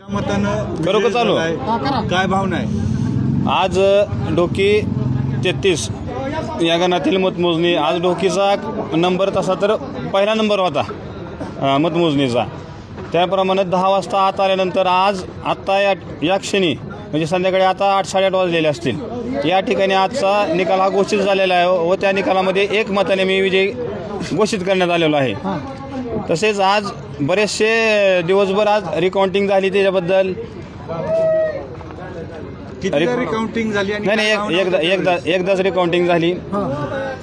करू का चालू? काय भावना आहे? आज डोकी 33 या गणातील मतमोजणी. आज डोकीचा नंबर तसा तर पहिला नंबर होता मतमोजणीचा. त्याप्रमाणे 10 वाजता आत आल्यानंतर आज आत्ता या क्षणी म्हणजे संध्याकाळी आता 8-8:30 वाजलेले असतील. या ठिकाणी आजचा निकाल हा घोषित झालेला आहे व त्या निकालामध्ये 1 मताने मी विजयी घोषित करण्यात आलेलो आहे. तसेच आज बरेचसे दिवसभर आज रिकाउंटिंग झाली त्याच्याबद्दल रिकाउंटिंग झाली? नाही एकदाच रिकाउंटिंग झाली,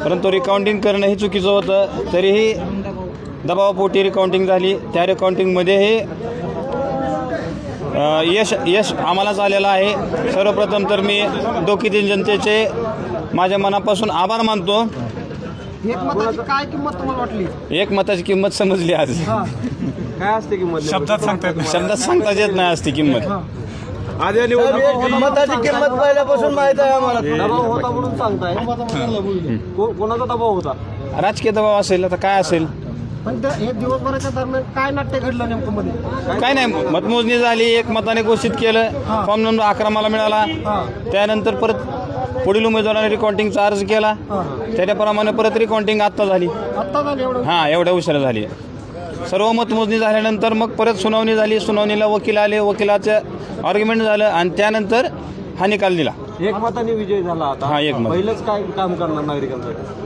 परंतु रिकाउंटिंग करणं हे चुकीचं होतं. तरीही दबावापोटी रिकाउंटिंग झाली. त्या रिकाउंटिंगमध्ये हे यश आम्हालाच आलेलं आहे. सर्वप्रथम तर मी डोकीतील जनतेचे माझ्या मनापासून आभार मानतो. एक मताची काय किंमत तुम्हाला वाटली? एक मताची किंमत समजली आज. काय असते किंमत? शब्दात सांगता येत नाही असती किंमत. मताची किंमत पहिल्यापासून माहित आहे आम्हाला. दबाव होता म्हणून सांगताय. कोणाचा दबाव होता? राजकीय दबाव असेल, आता काय असेल. पण हे दिवसभराच्या दरम्यान काय नाट्य घडलं नेमकं मध्ये? काय नाही, मतमोजणी झाली, 1 मताने घोषित केलं. फॉर्म नंबर 11 मला मिळाला. त्यानंतर परत पुढील उमेदवाराने रिकाउंटिंगचा अर्ज केला. त्याप्रमाणे परत रिकाउंटिंग आत्ता झाली. हां, एवढ्या उशिरा झाली. सर्व मतमोजणी झाल्यानंतर मग परत सुनावणी झाली. सुनावणीला वकील आले, वकिलाचं आर्ग्युमेंट झालं आणि त्यानंतर हा निकाल दिला. 1 मताने विजय झाला. आता हा, 1 मत. पहिलंच काय काम करणार नागरिकांसाठी?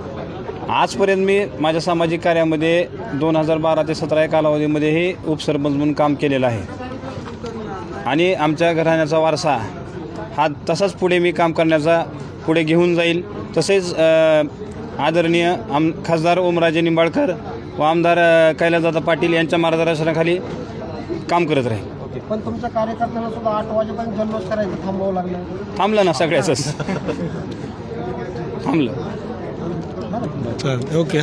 आजपर्यंत मी माझ्या सामाजिक कार्यामध्ये 2012 ते 2017 या कालावधीमध्ये हे उपसरपंच म्हणून काम केलेलं आहे आणि आमच्या घराण्याचा वारसा हा तसाच पुढे मी काम करण्याचा पुढे घेऊन जाईल. तसेच आदरणीय खासदार ओमराजे निंबाळकर व आमदार कैलासदादा पाटील यांच्या मार्गदर्शनाखाली काम करत राहील. पण तुमच्या कार्यकर्त्यांना सुद्धा 8 वाजेपर्यंत जल्लोष करायचं थांबवावं लागलं. थांबलं ना, सगळ्याच थांबलं. ओके.